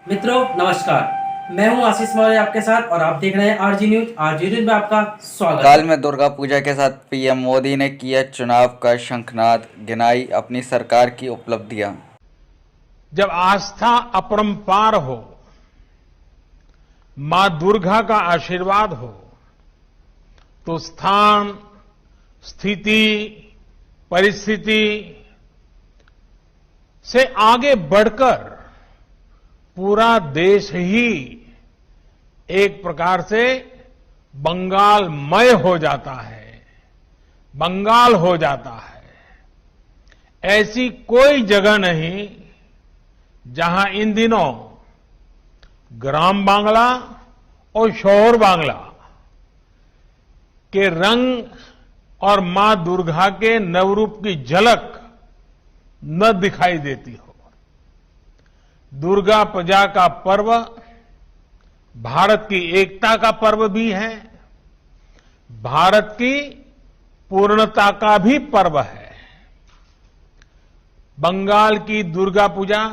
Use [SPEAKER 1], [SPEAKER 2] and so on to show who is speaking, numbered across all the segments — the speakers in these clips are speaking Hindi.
[SPEAKER 1] मित्रों नमस्कार। मैं हूं आशीष मौर्य आपके साथ और आप देख रहे हैं आरजी न्यूज। आरजी न्यूज में आपका स्वागत
[SPEAKER 2] काल
[SPEAKER 1] है।
[SPEAKER 2] में दुर्गा पूजा के साथ पीएम मोदी ने किया चुनाव का शंखनाद, गिनाई अपनी सरकार की उपलब्धियां।
[SPEAKER 3] जब आस्था अपरंपार हो, मां दुर्गा का आशीर्वाद हो, तो स्थान, स्थिति, परिस्थिति से आगे बढ़कर पूरा देश ही एक प्रकार से बंगालमय हो जाता है, बंगाल हो जाता है। ऐसी कोई जगह नहीं जहां इन दिनों ग्राम बांग्ला और शहर बांग्ला के रंग और मां दुर्गा के नवरूप की झलक न दिखाई देती हो। दुर्गा पूजा का पर्व भारत की एकता का पर्व भी है, भारत की पूर्णता का भी पर्व है। बंगाल की दुर्गा पूजा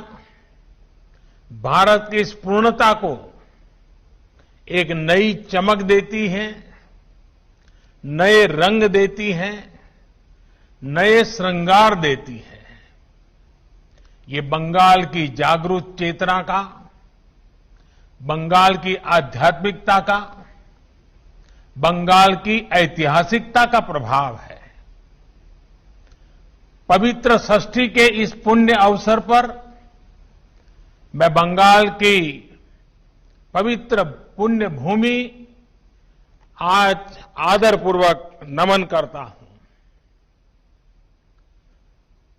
[SPEAKER 3] भारत की इस पूर्णता को एक नई चमक देती है, नए रंग देती है, नए श्रृंगार देती है। ये बंगाल की जागरूक चेतना का, बंगाल की आध्यात्मिकता का, बंगाल की ऐतिहासिकता का प्रभाव है। पवित्र षष्ठी के इस पुण्य अवसर पर मैं बंगाल की पवित्र पुण्य भूमि आज आदरपूर्वक नमन करता हूं।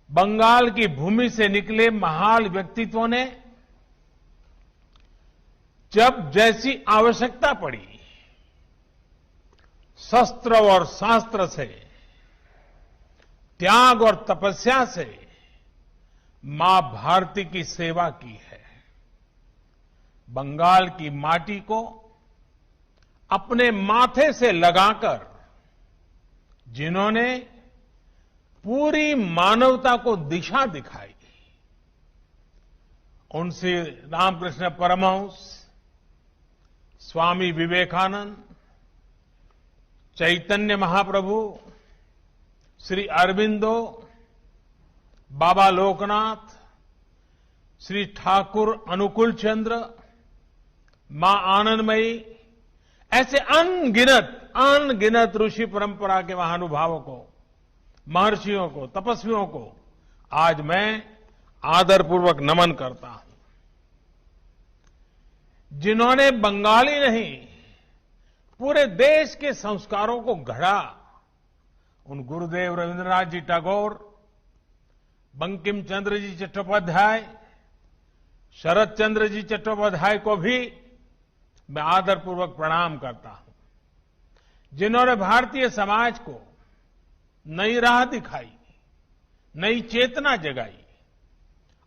[SPEAKER 3] बंगाल की भूमि से निकले महान व्यक्तित्वों ने जब जैसी आवश्यकता पड़ी, शस्त्र और शास्त्र से, त्याग और तपस्या से मां भारती की सेवा की है। बंगाल की माटी को अपने माथे से लगाकर जिन्होंने पूरी मानवता को दिशा दिखाई, उनसे रामकृष्ण परमहंस, स्वामी विवेकानंद, चैतन्य महाप्रभु, श्री अरविंदो, बाबा लोकनाथ, श्री ठाकुर अनुकूल चंद्र, मां आनंदमयी, ऐसे अनगिनत ऋषि परंपरा के महानुभावों को, महर्षियों को, तपस्वियों को आज मैं आदरपूर्वक नमन करता हूं, जिन्होंने बंगाली नहीं पूरे देश के संस्कारों को गढ़ा। उन गुरुदेव रविन्द्रनाथ जी टैगोर, बंकिम चंद्र जी चट्टोपाध्याय, शरद चंद्र जी चट्टोपाध्याय को भी मैं आदरपूर्वक प्रणाम करता हूं, जिन्होंने भारतीय समाज को नई राह दिखाई, नई चेतना जगाई।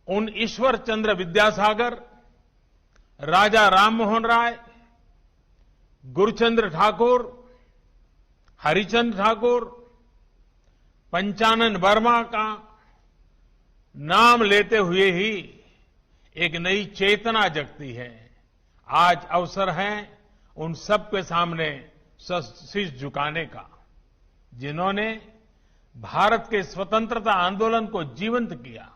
[SPEAKER 3] उन ईश्वर चंद्र विद्यासागर, राजा राममोहन राय, गुरुचंद्र ठाकुर, हरिचंद्र ठाकुर, पंचानन वर्मा का नाम लेते हुए ही एक नई चेतना जगती है। आज अवसर है उन सबके सामने शीश झुकाने का, जिन्होंने भारत के स्वतंत्रता आंदोलन को जीवंत किया,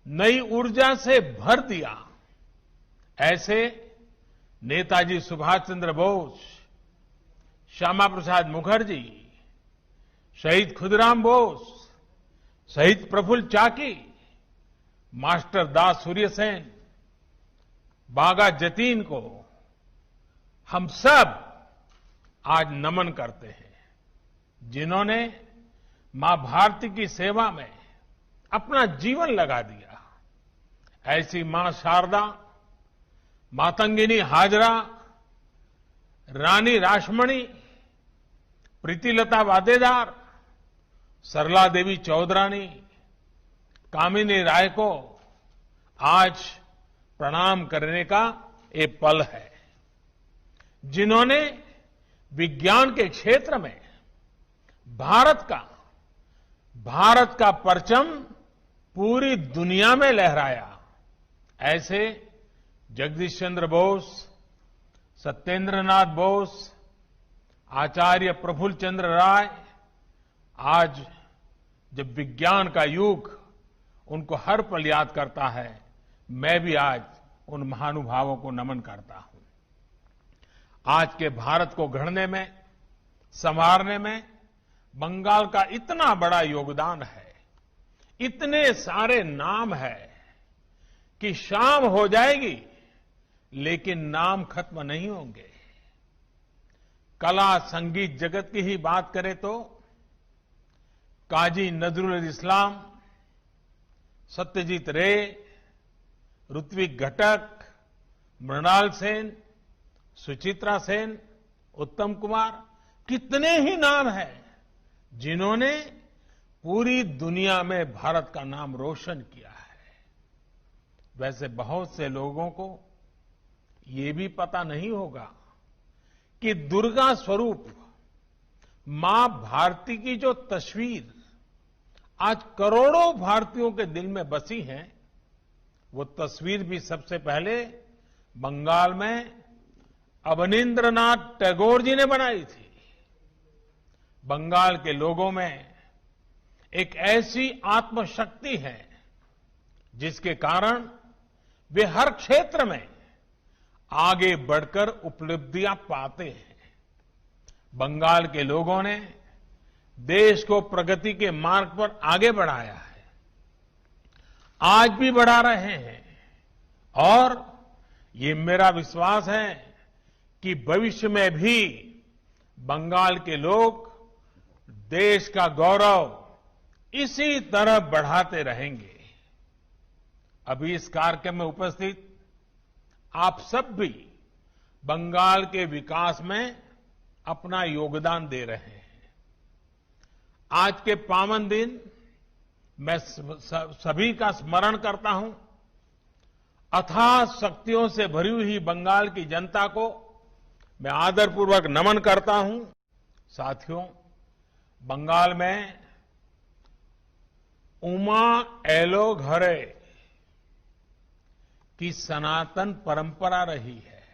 [SPEAKER 3] नई ऊर्जा से भर दिया। ऐसे नेताजी सुभाष चंद्र बोस, श्यामा प्रसाद मुखर्जी, शहीद खुदीराम बोस, शहीद प्रफुल्ल चाकी, मास्टर दास सूर्यसेन, बागा जतीन को हम सब आज नमन करते हैं, जिन्होंने मां भारती की सेवा में अपना जीवन लगा दिया। ऐसी मां शारदा, मातंगिनी हाजरा, रानी रासमणी, प्रीतिलता वादेदार, सरला देवी चौधरानी, कामिनी राय को आज प्रणाम करने का ये पल है, जिन्होंने विज्ञान के क्षेत्र में भारत का परचम पूरी दुनिया में लहराया। ऐसे जगदीश चंद्र बोस, सत्येंद्रनाथ बोस, आचार्य प्रफुल्ल चंद्र राय, आज जब विज्ञान का युग उनको हर पल याद करता है, मैं भी आज उन महानुभावों को नमन करता हूं। आज के भारत को गढ़ने में, संवारने में बंगाल का इतना बड़ा योगदान है, इतने सारे नाम है कि शाम हो जाएगी लेकिन नाम खत्म नहीं होंगे। कला संगीत जगत की ही बात करें तो काजी नजरुल इस्लाम, सत्यजीत रे, ऋत्विक घटक, मृणाल सेन, सुचित्रा सेन, उत्तम कुमार, कितने ही नाम हैं जिन्होंने पूरी दुनिया में भारत का नाम रोशन किया है। वैसे बहुत से लोगों को ये भी पता नहीं होगा कि दुर्गा स्वरूप मां भारती की जो तस्वीर आज करोड़ों भारतीयों के दिल में बसी है, वो तस्वीर भी सबसे पहले बंगाल में अवनींद्रनाथ टैगोर जी ने बनाई थी। बंगाल के लोगों में एक ऐसी आत्मशक्ति है जिसके कारण वे हर क्षेत्र में आगे बढ़कर उपलब्धियां पाते हैं। बंगाल के लोगों ने देश को प्रगति के मार्ग पर आगे बढ़ाया है, आज भी बढ़ा रहे हैं, और ये मेरा विश्वास है कि भविष्य में भी बंगाल के लोग देश का गौरव इसी तरह बढ़ाते रहेंगे। अभी इस कार्यक्रम में उपस्थित आप सब भी बंगाल के विकास में अपना योगदान दे रहे हैं। आज के पावन दिन मैं सभी का स्मरण करता हूं। अथाह शक्तियों से भरी हुई बंगाल की जनता को मैं आदरपूर्वक नमन करता हूं। साथियों, बंगाल में उमा एलो घरे की सनातन परंपरा रही है।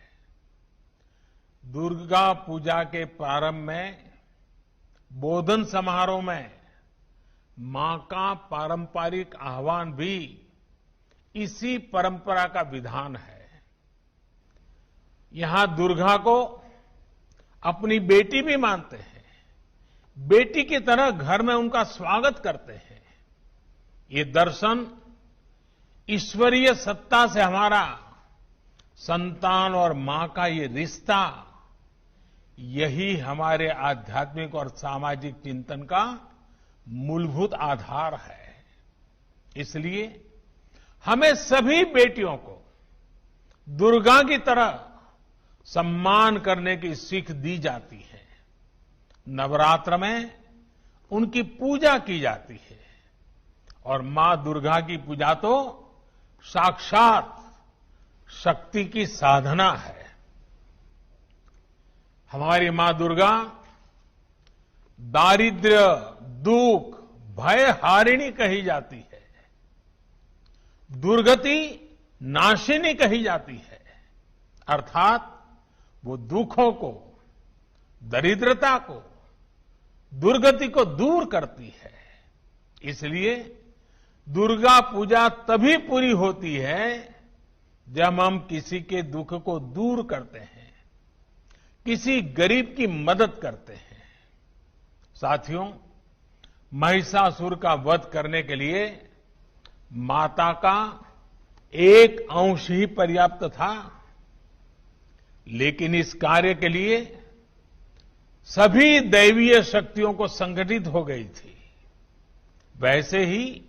[SPEAKER 3] दुर्गा पूजा के प्रारंभ में बोधन समारोह में मां का पारंपरिक आह्वान भी इसी परंपरा का विधान है। यहां दुर्गा को अपनी बेटी भी मानते हैं, बेटी की तरह घर में उनका स्वागत करते हैं। ये दर्शन ईश्वरीय सत्ता से हमारा संतान और मां का ये रिश्ता, यही हमारे आध्यात्मिक और सामाजिक चिंतन का मूलभूत आधार है। इसलिए हमें सभी बेटियों को दुर्गा की तरह सम्मान करने की सीख दी जाती है। नवरात्र में उनकी पूजा की जाती है, और मां दुर्गा की पूजा तो साक्षात शक्ति की साधना है। हमारी मां दुर्गा दारिद्र्य, दुख, भय हारिणी कही जाती है, दुर्गति नाशिनी कही जाती है। अर्थात वो दुखों को, दरिद्रता को, दुर्गति को दूर करती है। इसलिए दुर्गा पूजा तभी पूरी होती है जब हम किसी के दुख को दूर करते हैं, किसी गरीब की मदद करते हैं। साथियों, महिषासुर का वध करने के लिए माता का एक अंश ही पर्याप्त था, लेकिन इस कार्य के लिए सभी दैवीय शक्तियों को संगठित हो गई थी। वैसे ही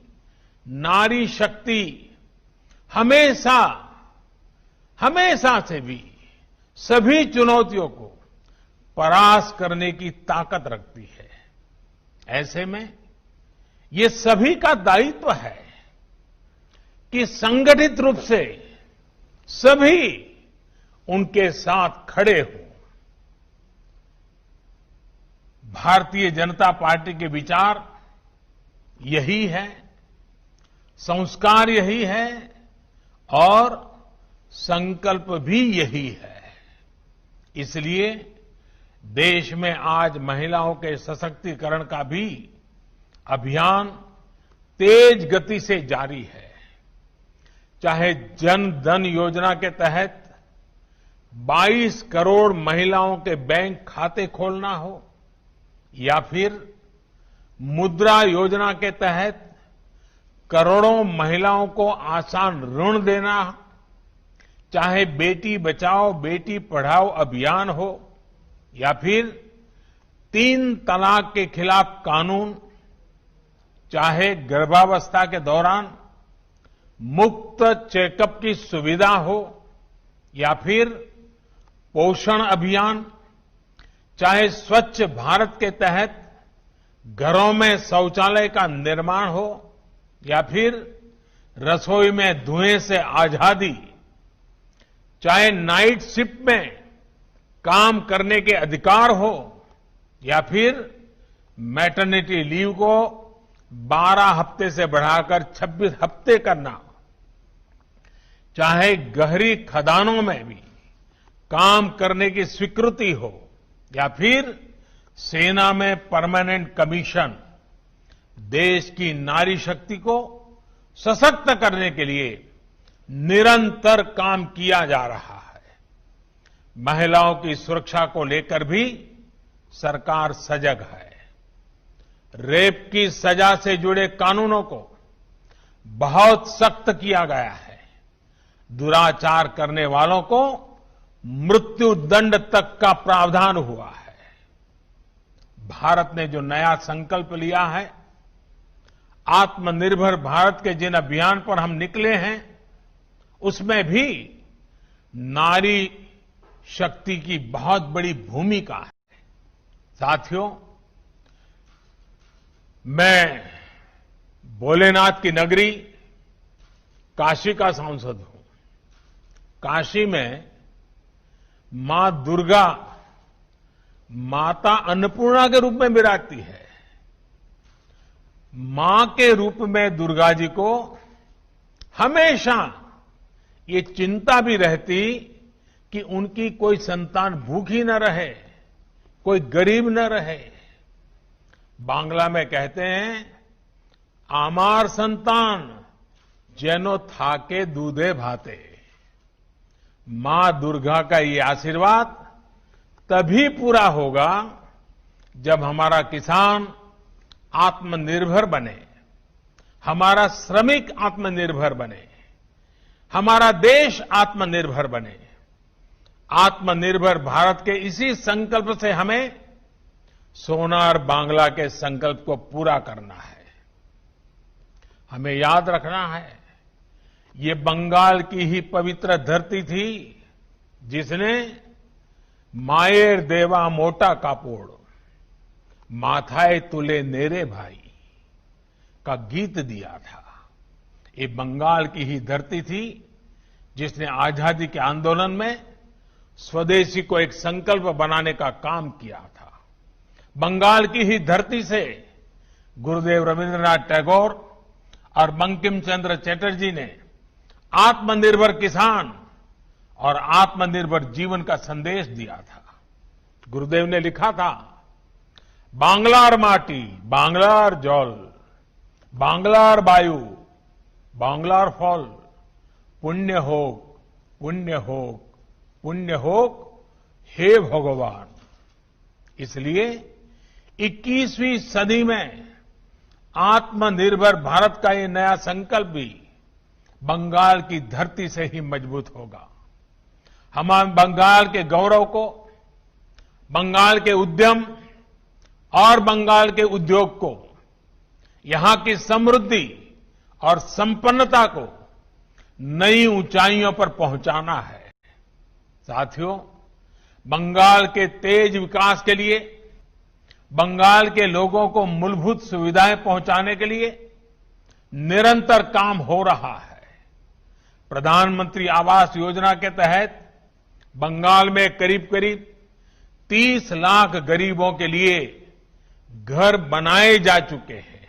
[SPEAKER 3] नारी शक्ति हमेशा से भी सभी चुनौतियों को परास्त करने की ताकत रखती है। ऐसे में ये सभी का दायित्व है कि संगठित रूप से सभी उनके साथ खड़े हों। भारतीय जनता पार्टी के विचार यही है, संस्कार यही है, और संकल्प भी यही है। इसलिए देश में आज महिलाओं के सशक्तिकरण का भी अभियान तेज गति से जारी है। चाहे जन धन योजना के तहत 22 करोड़ महिलाओं के बैंक खाते खोलना हो, या फिर मुद्रा योजना के तहत करोड़ों महिलाओं को आसान ऋण देना, चाहे बेटी बचाओ बेटी पढ़ाओ अभियान हो, या फिर 3 तलाक के खिलाफ कानून, चाहे गर्भावस्था के दौरान मुफ्त चेकअप की सुविधा हो, या फिर पोषण अभियान, चाहे स्वच्छ भारत के तहत घरों में शौचालय का निर्माण हो, या फिर रसोई में धुएं से आजादी, चाहे नाइट शिफ्ट में काम करने के अधिकार हो, या फिर मैटरनिटी लीव को 12 हफ्ते से बढ़ाकर 26 हफ्ते करना, चाहे गहरी खदानों में भी काम करने की स्वीकृति हो, या फिर सेना में परमानेंट कमीशन, देश की नारी शक्ति को सशक्त करने के लिए निरंतर काम किया जा रहा है। महिलाओं की सुरक्षा को लेकर भी सरकार सजग है। रेप की सजा से जुड़े कानूनों को बहुत सख्त किया गया है। दुराचार करने वालों को मृत्यु दंड तक का प्रावधान हुआ है। भारत ने जो नया संकल्प लिया है, आत्मनिर्भर भारत के जिन अभियान पर हम निकले हैं, उसमें भी नारी शक्ति की बहुत बड़ी भूमिका है। साथियों, मैं भोलेनाथ की नगरी काशी का सांसद हूं। काशी में मां दुर्गा माता अन्नपूर्णा के रूप में विराजती है। मां के रूप में दुर्गा जी को हमेशा ये चिंता भी रहती कि उनकी कोई संतान भूखी न रहे, कोई गरीब न रहे। बांग्ला में कहते हैं, आमार संतान जेनो थाके दूधे भाते। मां दुर्गा का ये आशीर्वाद तभी पूरा होगा जब हमारा किसान आत्मनिर्भर बने, हमारा श्रमिक आत्मनिर्भर बने, हमारा देश आत्मनिर्भर बने। आत्मनिर्भर भारत के इसी संकल्प से हमें सोनार बांग्ला के संकल्प को पूरा करना है। हमें याद रखना है, ये बंगाल की ही पवित्र धरती थी जिसने मायर देवा मोटा कापोड़ माथाए तुले नेरे भाई का गीत दिया था। ये बंगाल की ही धरती थी जिसने आजादी के आंदोलन में स्वदेशी को एक संकल्प बनाने का काम किया था। बंगाल की ही धरती से गुरुदेव रविंद्रनाथ टैगोर और बंकिम चंद्र चटर्जी ने आत्मनिर्भर किसान और आत्मनिर्भर जीवन का संदेश दिया था। गुरुदेव ने लिखा था, बांग्लार माटी बांग्लार जल, बांग्लार वायु बांग्लार फल, पुण्य होक पुण्य होक पुण्य होक हे भगवान। इसलिए 21वीं सदी में आत्मनिर्भर भारत का ये नया संकल्प भी बंगाल की धरती से ही मजबूत होगा। हम बंगाल के गौरव को, बंगाल के उद्यम और बंगाल के उद्योग को, यहां की समृद्धि और संपन्नता को नई ऊंचाइयों पर पहुंचाना है। साथियों, बंगाल के तेज विकास के लिए, बंगाल के लोगों को मूलभूत सुविधाएं पहुंचाने के लिए निरंतर काम हो रहा है। प्रधानमंत्री आवास योजना के तहत बंगाल में करीब करीब 30 लाख गरीबों के लिए घर बनाए जा चुके हैं।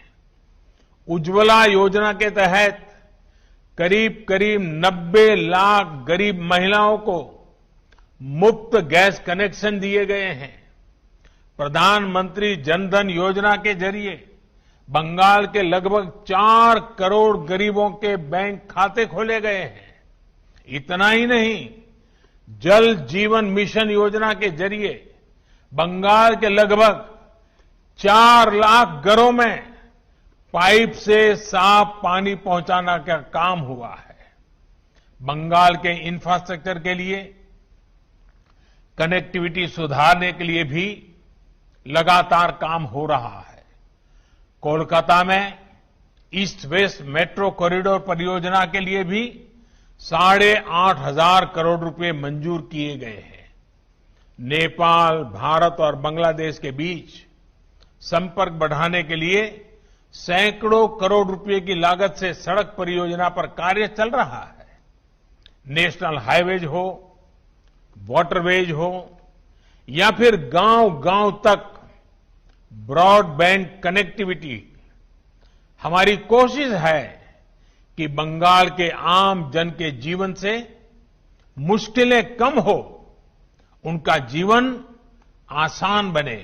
[SPEAKER 3] उज्ज्वला योजना के तहत करीब करीब 90 लाख गरीब महिलाओं को मुफ्त गैस कनेक्शन दिए गए हैं। प्रधानमंत्री जनधन योजना के जरिए बंगाल के लगभग 4 करोड़ गरीबों के बैंक खाते खोले गए हैं। इतना ही नहीं, जल जीवन मिशन योजना के जरिए बंगाल के लगभग 4 लाख घरों में पाइप से साफ पानी पहुंचाना का काम हुआ है। बंगाल के इंफ्रास्ट्रक्चर के लिए, कनेक्टिविटी सुधारने के लिए भी लगातार काम हो रहा है। कोलकाता में ईस्ट वेस्ट मेट्रो कॉरिडोर परियोजना के लिए भी 8,500 करोड़ रुपए मंजूर किए गए हैं। नेपाल, भारत और बांग्लादेश के बीच संपर्क बढ़ाने के लिए सैकड़ों करोड़ रुपए की लागत से सड़क परियोजना पर कार्य चल रहा है। नेशनल हाईवेज हो, वाटरवेज हो या फिर गांव-गांव तक ब्रॉडबैंड कनेक्टिविटी, हमारी कोशिश है कि बंगाल के आम जन के जीवन से मुश्किलें कम हो, उनका जीवन आसान बने।